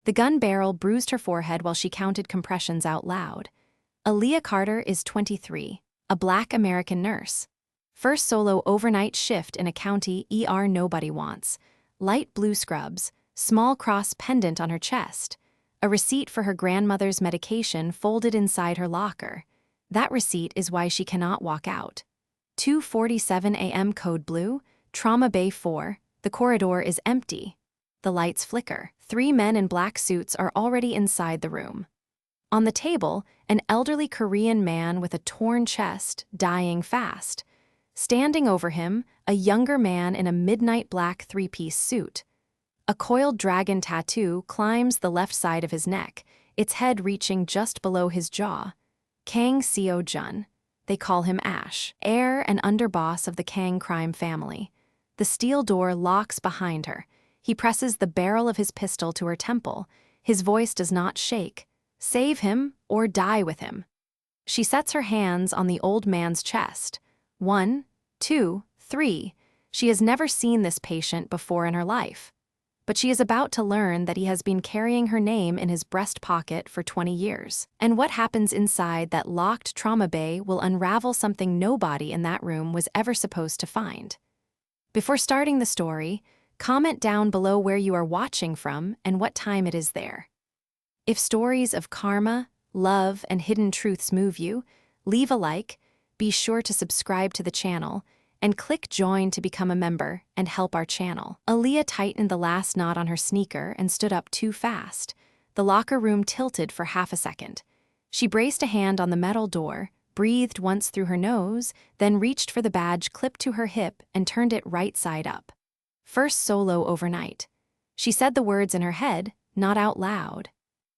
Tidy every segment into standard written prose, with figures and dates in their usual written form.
The gun barrel bruised her forehead while she counted compressions out loud. Aaliyah Carter is 23, a Black American nurse. First solo overnight shift in a county ER nobody wants. Light blue scrubs, small cross pendant on her chest. A receipt for her grandmother's medication folded inside her locker. That receipt is why she cannot walk out. 2:47 a.m. code blue, Trauma Bay 4, the corridor is empty. The lights flicker. 3 men in black suits are already inside the room. On the table, an elderly Korean man with a torn chest, dying fast. Standing over him, a younger man in a midnight black three-piece suit. A coiled dragon tattoo climbs the left side of his neck, its head reaching just below his jaw. Kang Seo-jun. They call him Ash, heir and underboss of the Kang crime family. The steel door locks behind her. He presses the barrel of his pistol to her temple. His voice does not shake. Save him or die with him. She sets her hands on the old man's chest. 1, 2, 3. She has never seen this patient before in her life. But she is about to learn that he has been carrying her name in his breast pocket for 20 years. And what happens inside that locked trauma bay will unravel something nobody in that room was ever supposed to find. Before starting the story, comment down below where you are watching from and what time it is there. If stories of karma, love, and hidden truths move you, leave a like, be sure to subscribe to the channel, and click join to become a member and help our channel. Aaliyah tightened the last knot on her sneaker and stood up too fast. The locker room tilted for half a second. She braced a hand on the metal door, breathed once through her nose, then reached for the badge clipped to her hip and turned it right side up. First solo overnight. She said the words in her head, not out loud.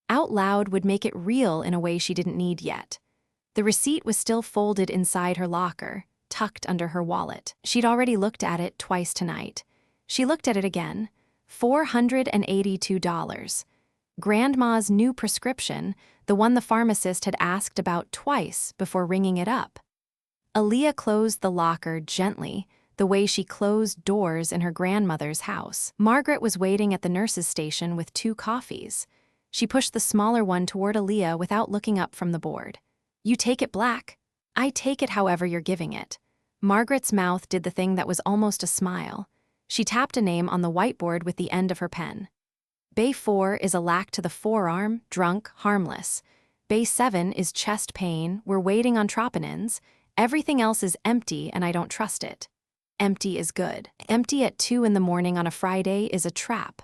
Out loud would make it real in a way she didn't need yet. The receipt was still folded inside her locker, tucked under her wallet. She'd already looked at it twice tonight. She looked at it again. $482. Grandma's new prescription, the one the pharmacist had asked about twice before ringing it up. Aaliyah closed the locker gently, the way she closed doors in her grandmother's house. Margaret was waiting at the nurse's station with 2 coffees. She pushed the smaller one toward Aaliyah without looking up from the board. You take it black. I take it however you're giving it. Margaret's mouth did the thing that was almost a smile. She tapped a name on the whiteboard with the end of her pen. Bay 4 is a lack to the forearm, drunk, harmless. Bay 7 is chest pain, we're waiting on troponins. Everything else is empty and I don't trust it. Empty is good. Empty at 2 in the morning on a Friday is a trap.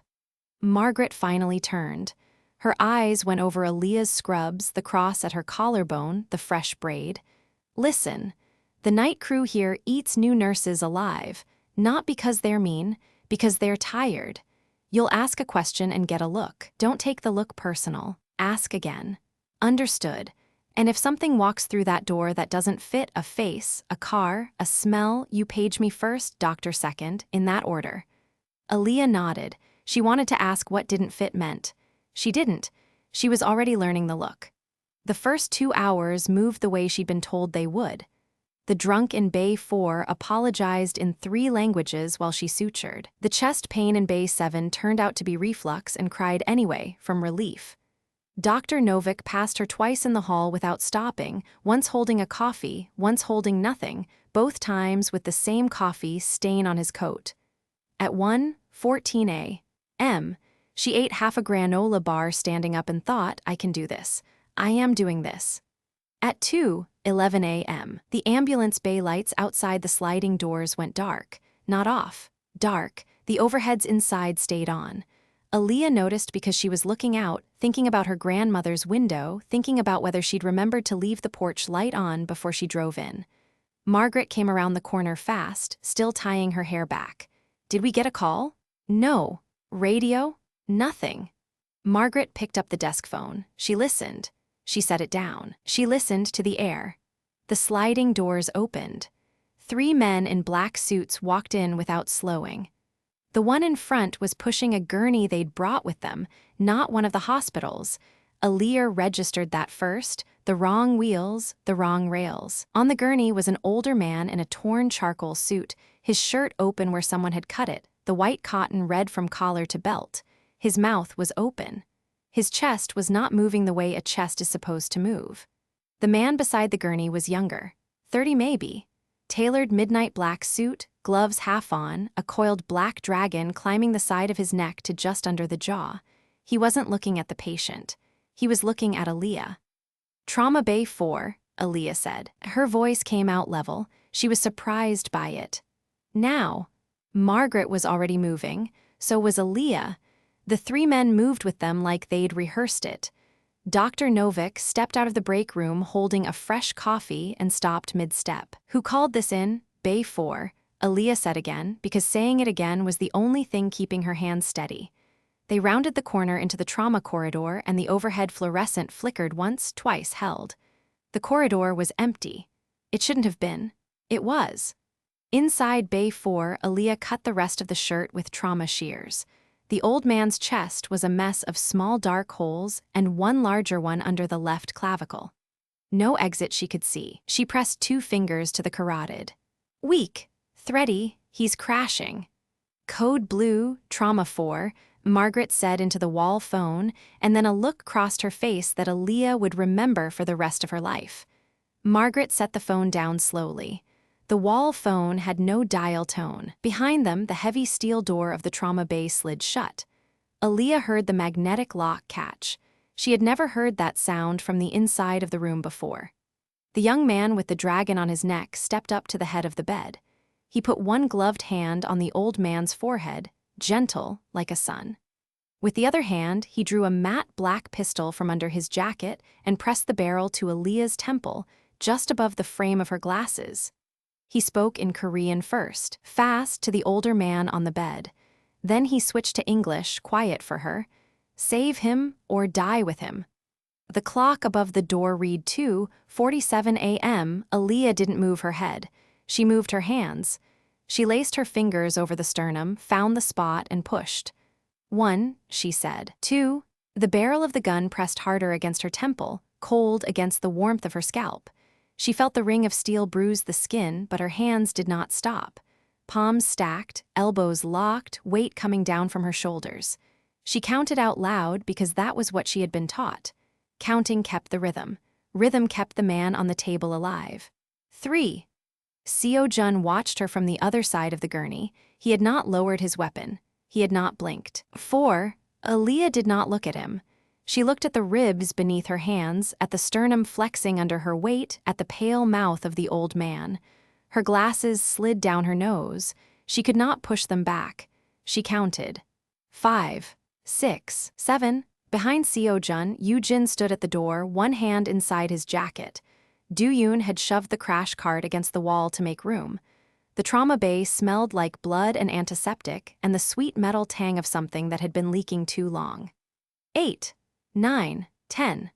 Margaret finally turned. Her eyes went over Aaliyah's scrubs, the cross at her collarbone, the fresh braid. Listen, the night crew here eats new nurses alive, not because they're mean, because they're tired. You'll ask a question and get a look. Don't take the look personal. Ask again. Understood. And if something walks through that door that doesn't fit a face, a car, a smell, you page me first, doctor second, in that order. Aaliyah nodded. She wanted to ask what didn't fit meant. She didn't. She was already learning the look. The first 2 hours moved the way she'd been told they would. The drunk in Bay 4 apologized in 3 languages while she sutured. The chest pain in Bay 7 turned out to be reflux and cried anyway, from relief. Dr. Novick passed her twice in the hall without stopping, once holding a coffee, once holding nothing, both times with the same coffee stain on his coat. At 1:14 a.m., she ate half a granola bar standing up and thought, I can do this. I am doing this. At 2:11 a.m., the ambulance bay lights outside the sliding doors went dark. Not off. Dark. The overheads inside stayed on. Aaliyah noticed because she was looking out, thinking about her grandmother's window, thinking about whether she'd remembered to leave the porch light on before she drove in. Margaret came around the corner fast, still tying her hair back. Did we get a call? No. Radio? Nothing. Margaret picked up the desk phone. She listened. She set it down. She listened to the air. The sliding doors opened. 3 men in black suits walked in without slowing. The one in front was pushing a gurney they'd brought with them, not one of the hospitals. Aaliyah registered that first, the wrong wheels, the wrong rails. On the gurney was an older man in a torn charcoal suit, his shirt open where someone had cut it, the white cotton red from collar to belt. His mouth was open. His chest was not moving the way a chest is supposed to move. The man beside the gurney was younger, 30 maybe. Tailored midnight black suit, gloves half on, a coiled black dragon climbing the side of his neck to just under the jaw. He wasn't looking at the patient. He was looking at Aaliyah. "Trauma Bay 4, Aaliyah said. Her voice came out level. She was surprised by it. Now, Margaret was already moving, so was Aaliyah. The three men moved with them like they'd rehearsed it. Dr. Novick stepped out of the break room holding a fresh coffee and stopped mid-step. "Who called this in? Bay 4, Aaliyah said again, because saying it again was the only thing keeping her hands steady. They rounded the corner into the trauma corridor, and the overhead fluorescent flickered once, twice, held. The corridor was empty. It shouldn't have been. It was. Inside Bay 4, Aaliyah cut the rest of the shirt with trauma shears. The old man's chest was a mess of small dark holes and one larger one under the left clavicle. No exit she could see. She pressed 2 fingers to the carotid. "Weak. Thready. He's crashing." "Code blue, trauma 4, Margaret said into the wall phone, and then a look crossed her face that Aaliyah would remember for the rest of her life. Margaret set the phone down slowly. The wall phone had no dial tone. Behind them, the heavy steel door of the trauma bay slid shut. Aaliyah heard the magnetic lock catch. She had never heard that sound from the inside of the room before. The young man with the dragon on his neck stepped up to the head of the bed. He put one gloved hand on the old man's forehead, gentle like a son. With the other hand, he drew a matte black pistol from under his jacket and pressed the barrel to Aaliyah's temple, just above the frame of her glasses. He spoke in Korean first, fast to the older man on the bed. Then he switched to English, quiet for her. "Save him or die with him." The clock above the door read 2:47 a.m. Aaliyah didn't move her head. She moved her hands. She laced her fingers over the sternum, found the spot, and pushed. "1," she said. "2." The barrel of the gun pressed harder against her temple, cold against the warmth of her scalp. She felt the ring of steel bruise the skin, but her hands did not stop. Palms stacked, elbows locked, weight coming down from her shoulders. She counted out loud because that was what she had been taught. Counting kept the rhythm. Rhythm kept the man on the table alive. 3. Seo-jun watched her from the other side of the gurney. He had not lowered his weapon. He had not blinked. 4. Aaliyah did not look at him. She looked at the ribs beneath her hands, at the sternum flexing under her weight, at the pale mouth of the old man. Her glasses slid down her nose. She could not push them back. She counted. 5, 6, 7. Behind Seo-jun, Yoo-jin stood at the door, one hand inside his jacket. Do-yoon had shoved the crash cart against the wall to make room. The trauma bay smelled like blood and antiseptic and the sweet metal tang of something that had been leaking too long. 8, 9, 10.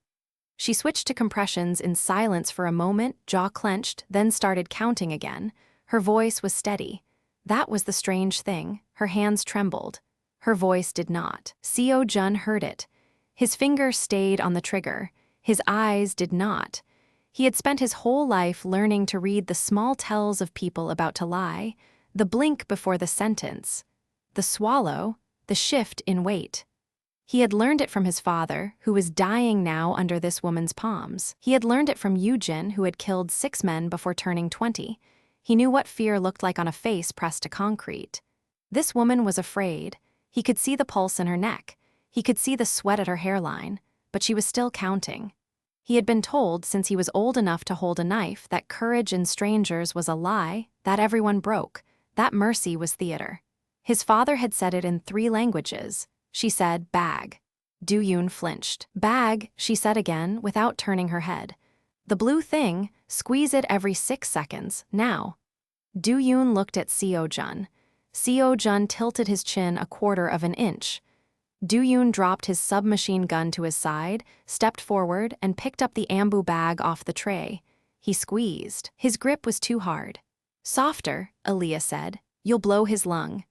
She switched to compressions in silence for a moment, jaw clenched, then started counting again. Her voice was steady. That was the strange thing. Her hands trembled. Her voice did not. Seo-jun heard it. His finger stayed on the trigger. His eyes did not. He had spent his whole life learning to read the small tells of people about to lie, the blink before the sentence, the swallow, the shift in weight. He had learned it from his father, who was dying now under this woman's palms. He had learned it from Yoo-jin, who had killed 6 men before turning 20. He knew what fear looked like on a face pressed to concrete. This woman was afraid. He could see the pulse in her neck. He could see the sweat at her hairline, but she was still counting. He had been told since he was old enough to hold a knife that courage in strangers was a lie, that everyone broke, that mercy was theater. His father had said it in 3 languages. She said, "Bag." Do-yoon flinched. "Bag," she said again, without turning her head. "The blue thing, squeeze it every 6 seconds, now." Do-yoon looked at Seo-jun. Seo-jun tilted his chin a quarter of an inch. Do-yoon dropped his submachine gun to his side, stepped forward, and picked up the ambu bag off the tray. He squeezed. His grip was too hard. "Softer," Aaliyah said. "You'll blow his lung."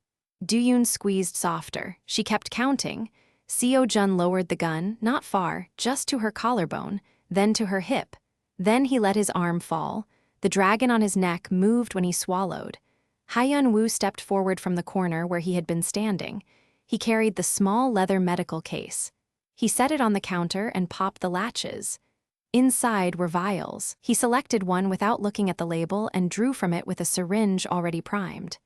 Do-yoon squeezed softer. She kept counting. Seo-jun lowered the gun, not far, just to her collarbone, then to her hip. Then he let his arm fall. The dragon on his neck moved when he swallowed. Hyun-woo stepped forward from the corner where he had been standing. He carried the small leather medical case. He set it on the counter and popped the latches. Inside were vials. He selected one without looking at the label and drew from it with a syringe already primed.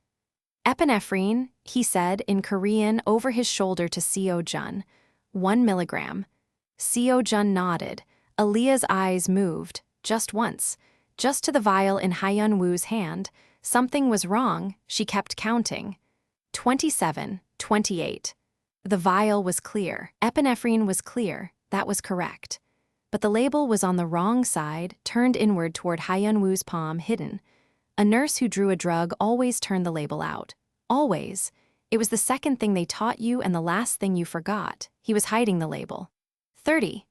Epinephrine, he said in Korean over his shoulder to Seo-jun. 1 milligram. Seo-jun nodded. Aaliyah's eyes moved, just once, just to the vial in Hyun-woo's hand. Something was wrong, she kept counting. 27, 28. The vial was clear. Epinephrine was clear, that was correct. But the label was on the wrong side, turned inward toward Hyun-woo's palm, hidden. A nurse who drew a drug always turned the label out. Always. It was the second thing they taught you and the last thing you forgot. He was hiding the label. 30.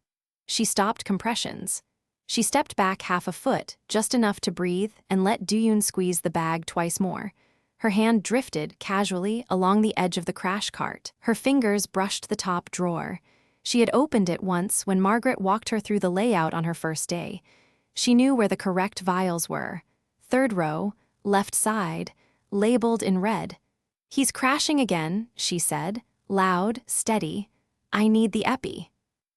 She stopped compressions. She stepped back half a foot, just enough to breathe, and let Duyun squeeze the bag twice more. Her hand drifted, casually, along the edge of the crash cart. Her fingers brushed the top drawer. She had opened it once when Margaret walked her through the layout on her first day. She knew where the correct vials were. 3rd row, left side, labeled in red. He's crashing again, she said, loud, steady. I need the epi.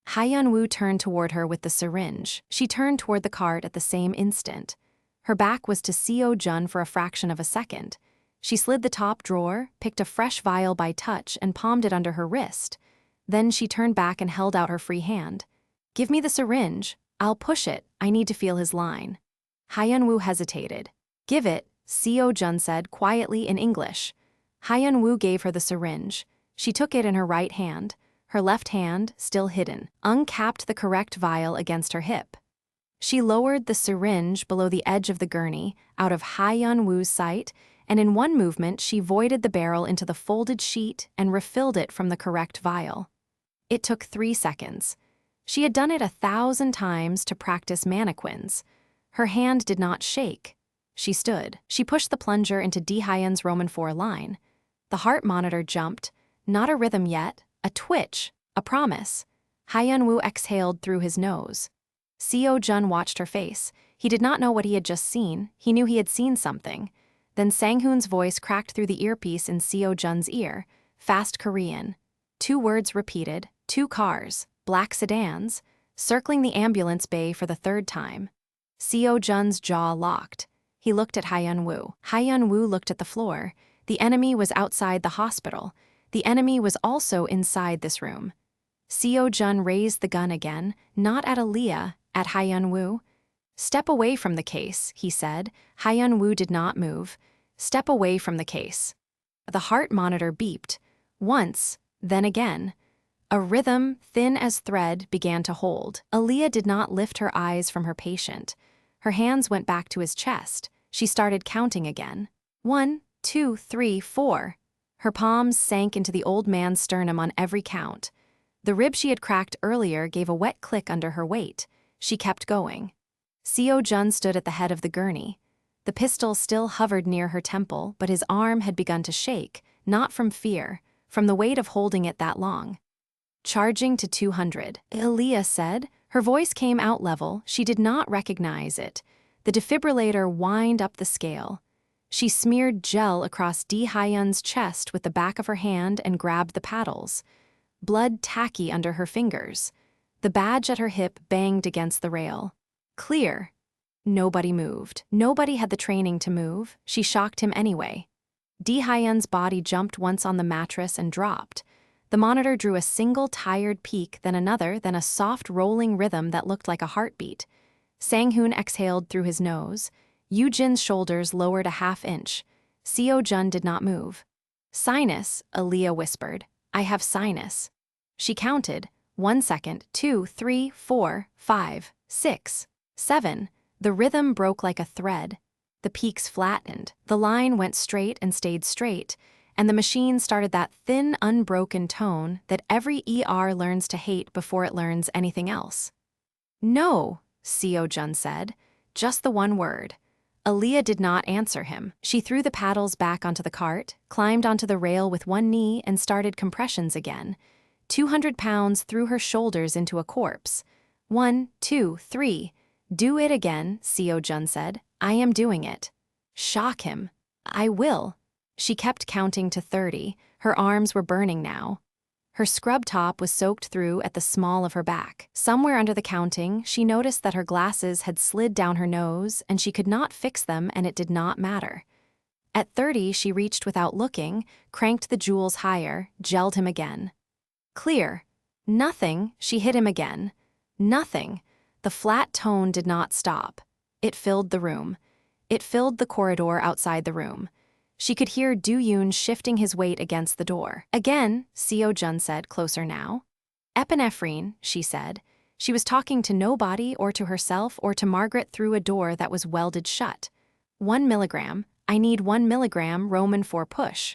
Hyun-woo turned toward her with the syringe. She turned toward the cart at the same instant. Her back was to Seo-jun for a fraction of a second. She slid the top drawer, picked a fresh vial by touch, and palmed it under her wrist. Then she turned back and held out her free hand. Give me the syringe. I'll push it. I need to feel his line. Hyun-woo hesitated. Give it, Seo-jun said quietly in English. Hyun-woo gave her the syringe. She took it in her right hand. Her left hand, still hidden, uncapped the correct vial against her hip. She lowered the syringe below the edge of the gurney, out of Hyun-woo's sight, and in one movement she voided the barrel into the folded sheet and refilled it from the correct vial. It took 3 seconds. She had done it 1,000 times to practice mannequins. Her hand did not shake. She stood. She pushed the plunger into D-Hyun's Roman 4 line. The heart monitor jumped. Not a rhythm yet. A twitch, a promise. Hyun-woo exhaled through his nose. Seo-jun watched her face. He did not know what he had just seen. He knew he had seen something. Then Sang-hoon's voice cracked through the earpiece in Seo-jun's ear. Fast Korean. 2 words repeated. 2 cars, black sedans, circling the ambulance bay for the 3rd time. Seo-jun's jaw locked. He looked at Hyun-woo. Hyun-woo looked at the floor. The enemy was outside the hospital. The enemy was also inside this room. Seo-jun raised the gun again, not at Aaliyah, at Hyun-woo. Step away from the case, he said. Hyun-woo did not move. Step away from the case. The heart monitor beeped. Once, then again. A rhythm, thin as thread, began to hold. Aaliyah did not lift her eyes from her patient. Her hands went back to his chest. She started counting again. 1, 2, 3, 4. Her palms sank into the old man's sternum on every count. The rib she had cracked earlier gave a wet click under her weight. She kept going. Seo-jun stood at the head of the gurney. The pistol still hovered near her temple, but his arm had begun to shake, not from fear, from the weight of holding it that long. Charging to 200, Aaliyah said. Her voice came out level. She did not recognize it. The defibrillator whined up the scale. She smeared gel across D-Hyun's chest with the back of her hand and grabbed the paddles. Blood tacky under her fingers. The badge at her hip banged against the rail. Clear. Nobody moved. Nobody had the training to move. She shocked him anyway. D-Hyun's body jumped once on the mattress and dropped. The monitor drew a single tired peak, then another, then a soft rolling rhythm that looked like a heartbeat. Sang-hoon exhaled through his nose. Yoo-jin's shoulders lowered a half-inch. Seo-jun did not move. Sinus, Aaliyah whispered. I have sinus. She counted. 1 second, 2, 3, 4, 5, 6, 7. The rhythm broke like a thread. The peaks flattened. The line went straight and stayed straight, and the machine started that thin, unbroken tone that every ER learns to hate before it learns anything else. No, Seo-jun said. Just the one word. Aaliyah did not answer him. She threw the paddles back onto the cart, climbed onto the rail with one knee, and started compressions again. 200 pounds threw her shoulders into a corpse. 1, 2, 3. Do it again, Seo-jun said. I am doing it. Shock him. I will. She kept counting to 30. Her arms were burning now. Her scrub top was soaked through at the small of her back. Somewhere under the counting, she noticed that her glasses had slid down her nose and she could not fix them, and it did not matter. At 30, she reached without looking, cranked the jewels higher, gelled him again. Clear. Nothing. She hit him again. Nothing. The flat tone did not stop. It filled the room. It filled the corridor outside the room. She could hear Do-yoon shifting his weight against the door. Again, Seo-jun said, closer now. Epinephrine, she said. She was talking to nobody or to herself or to Margaret through a door that was welded shut. 1 milligram. I need 1 milligram, Roman 4 push.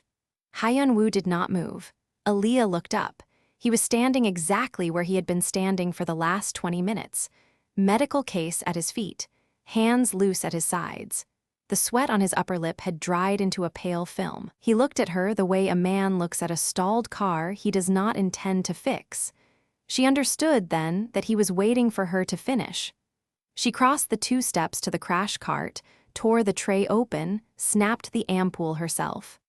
Hyun-woo did not move. Aaliyah looked up. He was standing exactly where he had been standing for the last 20 minutes. Medical case at his feet, hands loose at his sides. The sweat on his upper lip had dried into a pale film. He looked at her the way a man looks at a stalled car he does not intend to fix. She understood then that he was waiting for her to finish. She crossed the 2 steps to the crash cart, tore the tray open, snapped the ampoule herself.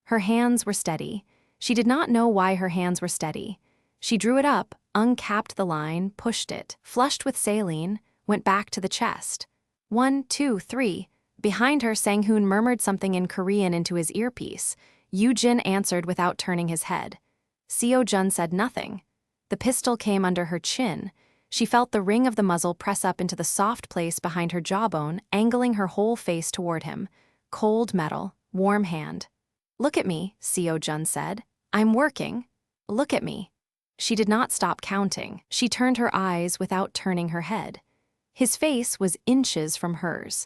Her hands were steady. She did not know why her hands were steady. She drew it up, uncapped the line, pushed it, flushed with saline, went back to the chest. 1, 2, 3. Behind her, Sang-hoon murmured something in Korean into his earpiece. Yoo-jin answered without turning his head. Seo-jun said nothing. The pistol came under her chin. She felt the ring of the muzzle press up into the soft place behind her jawbone, angling her whole face toward him. Cold metal, warm hand. Look at me, Seo-jun said. I'm working. Look at me. She did not stop counting. She turned her eyes without turning her head. His face was inches from hers.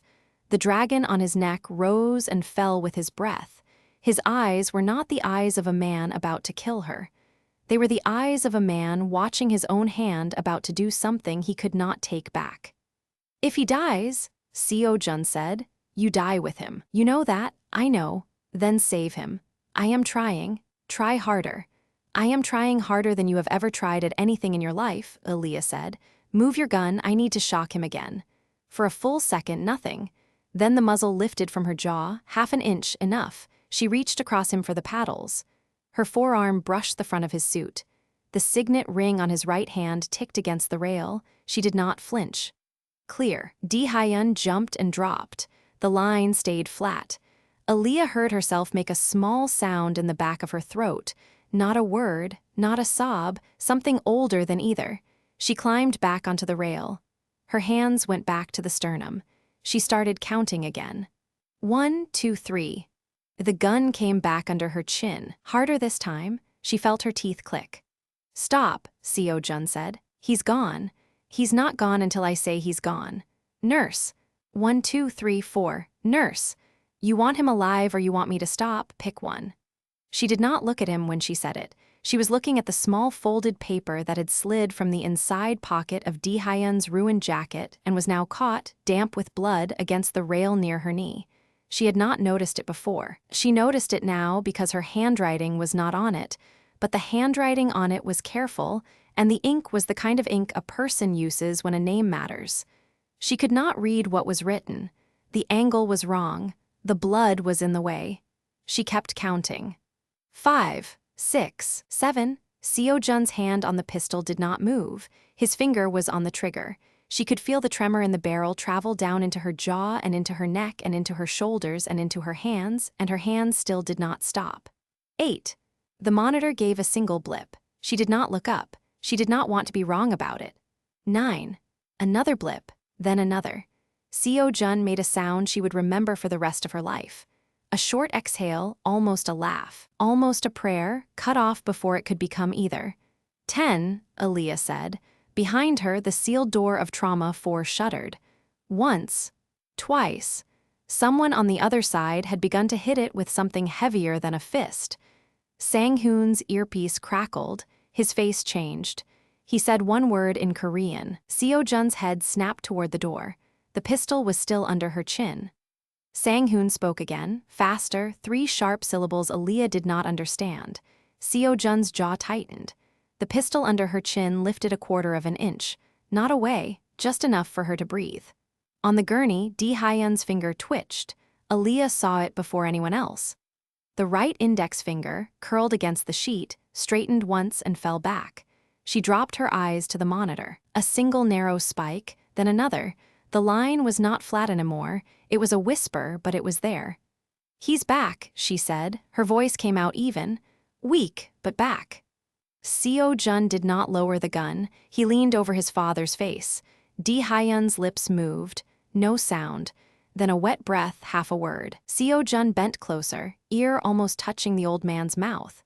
The dragon on his neck rose and fell with his breath. His eyes were not the eyes of a man about to kill her. They were the eyes of a man watching his own hand about to do something he could not take back. If he dies, Seo-jun said, you die with him. You know that, I know. Then save him. I am trying. Try harder. I am trying harder than you have ever tried at anything in your life, Aaliyah said. Move your gun, I need to shock him again. For a full second, nothing. Then the muzzle lifted from her jaw, half an inch, enough. She reached across him for the paddles. Her forearm brushed the front of his suit. The signet ring on his right hand ticked against the rail. She did not flinch. Clear. Hyun jumped and dropped. The line stayed flat. Aaliyah heard herself make a small sound in the back of her throat. Not a word, not a sob, something older than either. She climbed back onto the rail. Her hands went back to the sternum. She started counting again. 1, 2, 3. The gun came back under her chin. Harder this time. She felt her teeth click. Stop, Seo-jun said. He's gone. He's not gone until I say he's gone. Nurse. 1, 2, 3, 4. Nurse. You want him alive or you want me to stop? Pick one. She did not look at him when she said it. She was looking at the small folded paper that had slid from the inside pocket of Hyun's ruined jacket and was now caught, damp with blood, against the rail near her knee. She had not noticed it before. She noticed it now because her handwriting was not on it, but the handwriting on it was careful, and the ink was the kind of ink a person uses when a name matters. She could not read what was written. The angle was wrong. The blood was in the way. She kept counting. 5, 6, 7. Seo-jun's hand on the pistol did not move. His finger was on the trigger. She could feel the tremor in the barrel travel down into her jaw and into her neck and into her shoulders and into her hands still did not stop. 8. The monitor gave a single blip. She did not look up. She did not want to be wrong about it. 9. Another blip, then another. Seo-jun made a sound she would remember for the rest of her life. A short exhale, almost a laugh, almost a prayer, cut off before it could become either. 10, Aaliyah said. Behind her, the sealed door of trauma 4 shuddered. Once, twice. Someone on the other side had begun to hit it with something heavier than a fist. Sang-hoon's earpiece crackled. His face changed. He said one word in Korean. Seo-jun's head snapped toward the door. The pistol was still under her chin. Sang-hoon spoke again, faster, 3 sharp syllables Aaliyah did not understand. Seo-jun's jaw tightened. The pistol under her chin lifted 1/4 of an inch. Not away, just enough for her to breathe. On the gurney, Hyun's finger twitched. Aaliyah saw it before anyone else. The right index finger, curled against the sheet, straightened once and fell back. She dropped her eyes to the monitor. A single narrow spike, then another. The line was not flat anymore. It was a whisper, but it was there. "He's back," she said. Her voice came out even. Weak, but back. Seo Jun did not lower the gun. He leaned over his father's face. Di Hyun's lips moved. No sound. Then a wet breath, half a word. Seo Jun bent closer, ear almost touching the old man's mouth.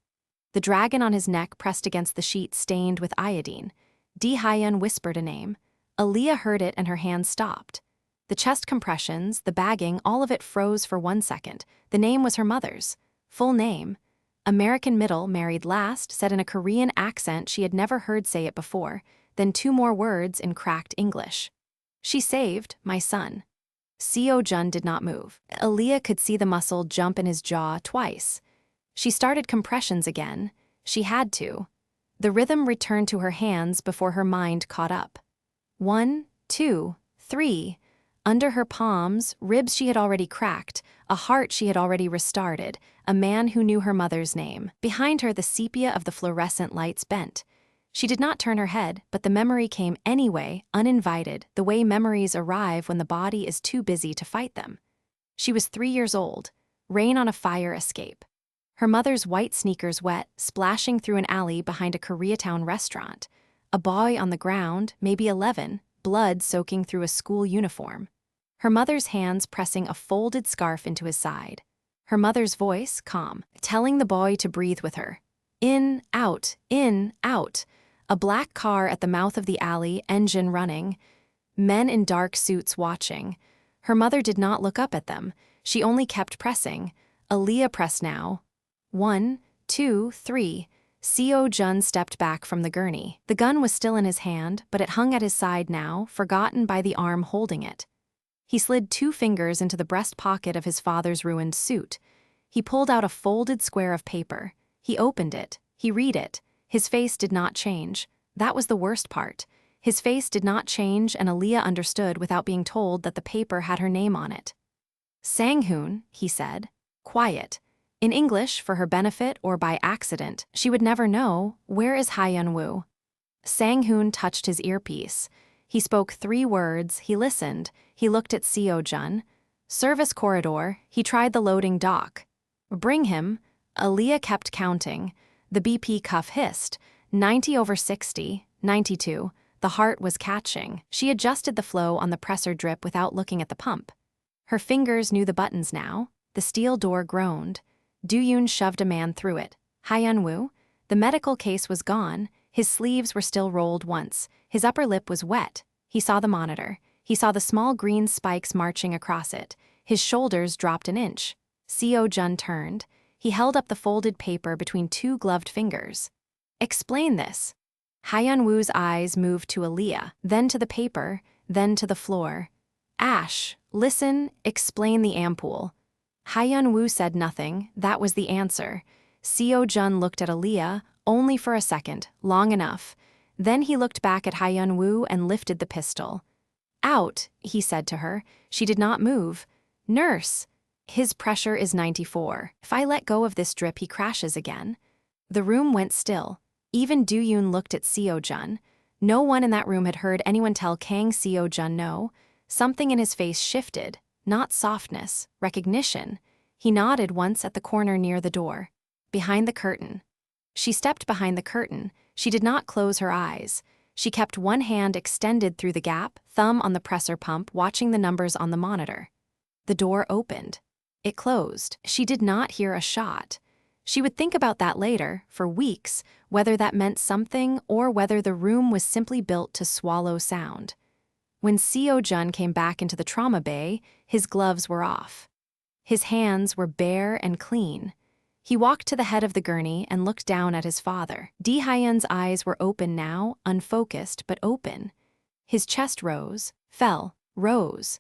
The dragon on his neck pressed against the sheet stained with iodine. Di Hyun whispered a name. Aaliyah heard it and her hands stopped. The chest compressions, the bagging, all of it froze for 1 second. The name was her mother's. Full name. American middle, married last, said in a Korean accent she had never heard say it before, then 2 more words in cracked English. "She saved my son." Seo Jun did not move. Aaliyah could see the muscle jump in his jaw twice. She started compressions again. She had to. The rhythm returned to her hands before her mind caught up. 1, 2, 3. Under her palms, ribs she had already cracked, a heart she had already restarted, a man who knew her mother's name. Behind her, the sepia of the fluorescent lights bent. She did not turn her head, but the memory came anyway, uninvited, the way memories arrive when the body is too busy to fight them. She was 3 years old. Rain on a fire escape. Her mother's white sneakers wet, splashing through an alley behind a Koreatown restaurant. A boy on the ground, maybe 11, blood soaking through a school uniform. Her mother's hands pressing a folded scarf into his side. Her mother's voice, calm, telling the boy to breathe with her. In, out, in, out. A black car at the mouth of the alley, engine running. Men in dark suits watching. Her mother did not look up at them. She only kept pressing. Aaliyah pressed now. 1, 2, 3. Seo Jun stepped back from the gurney. The gun was still in his hand, but it hung at his side now, forgotten by the arm holding it. He slid 2 fingers into the breast pocket of his father's ruined suit. He pulled out a folded square of paper. He opened it. He read it. His face did not change. That was the worst part. His face did not change, and Aaliyah understood without being told that the paper had her name on it. "Sang-hoon," he said. Quiet. In English, for her benefit or by accident, she would never know, where is Hyun-woo? Sang-hoon touched his earpiece. He spoke 3 words, he listened, he looked at Seo Jun. Service corridor, he tried the loading dock. Bring him. Aaliyah kept counting. The BP cuff hissed. 90/60, 92. The heart was catching. She adjusted the flow on the pressor drip without looking at the pump. Her fingers knew the buttons now. The steel door groaned. Do-yoon shoved a man through it. Hyun-woo? The medical case was gone. His sleeves were still rolled once. His upper lip was wet. He saw the monitor. He saw the small green spikes marching across it. His shoulders dropped an inch. Seo Jun turned. He held up the folded paper between 2 gloved fingers. "Explain this." Hyun-woo's eyes moved to Aaliyah, then to the paper, then to the floor. "Ash, listen, explain the ampoule." Hyun-woo said nothing. That was the answer. Seo Jun looked at Aaliyah, only for a second, long enough. Then he looked back at Hyun-woo and lifted the pistol. "Out," he said to her. She did not move. "Nurse." His pressure is 94. If I let go of this drip, he crashes again. The room went still. Even Do-yoon looked at Seo Jun. No one in that room had heard anyone tell Kang Seo Jun no. Something in his face shifted. Not softness, recognition. He nodded once at the corner near the door. Behind the curtain. She stepped behind the curtain. She did not close her eyes. She kept one hand extended through the gap, thumb on the pressor pump, watching the numbers on the monitor. The door opened. It closed. She did not hear a shot. She would think about that later, for weeks, whether that meant something or whether the room was simply built to swallow sound. When Seo Jun came back into the trauma bay, his gloves were off. His hands were bare and clean. He walked to the head of the gurney and looked down at his father. Di Hyun's eyes were open now, unfocused but open. His chest rose, fell, rose.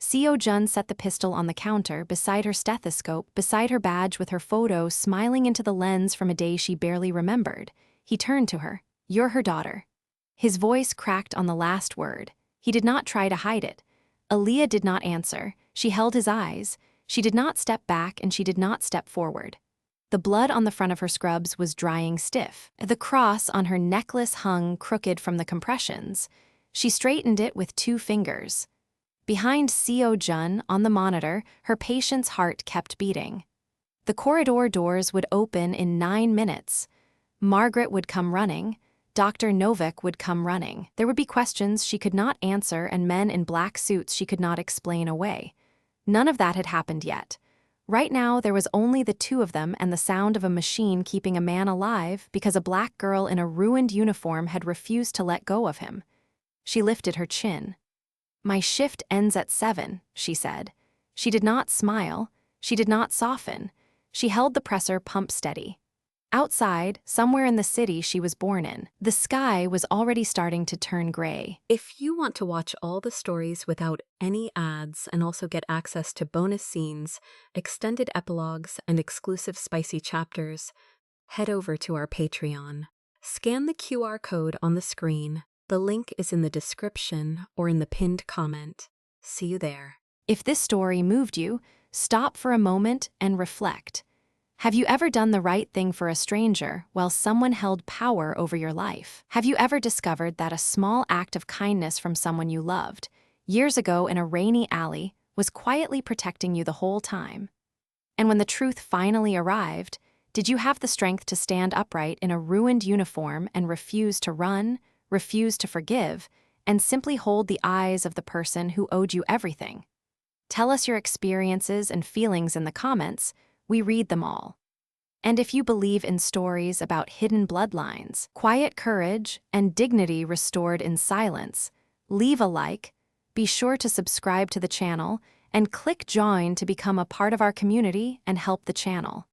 Seo Jun set the pistol on the counter beside her stethoscope, beside her badge with her photo smiling into the lens from a day she barely remembered. He turned to her. "You're her daughter." His voice cracked on the last word. He did not try to hide it. Aaliyah did not answer. She held his eyes. She did not step back and she did not step forward. The blood on the front of her scrubs was drying stiff. The cross on her necklace hung crooked from the compressions. She straightened it with 2 fingers. Behind Co. Jun, on the monitor, her patient's heart kept beating. The corridor doors would open in 9 minutes. Margaret would come running. Dr. Novik would come running. There would be questions she could not answer and men in black suits she could not explain away. None of that had happened yet. Right now, there was only the 2 of them and the sound of a machine keeping a man alive because a black girl in a ruined uniform had refused to let go of him. She lifted her chin. "My shift ends at 7, she said. She did not smile. She did not soften. She held the presser pump steady. Outside, somewhere in the city she was born in, the sky was already starting to turn gray. If you want to watch all the stories without any ads and also get access to bonus scenes, extended epilogues, and exclusive spicy chapters, head over to our Patreon. Scan the QR code on the screen. The link is in the description or in the pinned comment. See you there. If this story moved you, stop for a moment and reflect. Have you ever done the right thing for a stranger while someone held power over your life? Have you ever discovered that a small act of kindness from someone you loved, years ago in a rainy alley, was quietly protecting you the whole time? And when the truth finally arrived, did you have the strength to stand upright in a ruined uniform and refuse to run, refuse to forgive, and simply hold the eyes of the person who owed you everything? Tell us your experiences and feelings in the comments. We read them all. And if you believe in stories about hidden bloodlines, quiet courage, and dignity restored in silence, leave a like, be sure to subscribe to the channel, and click join to become a part of our community and help the channel.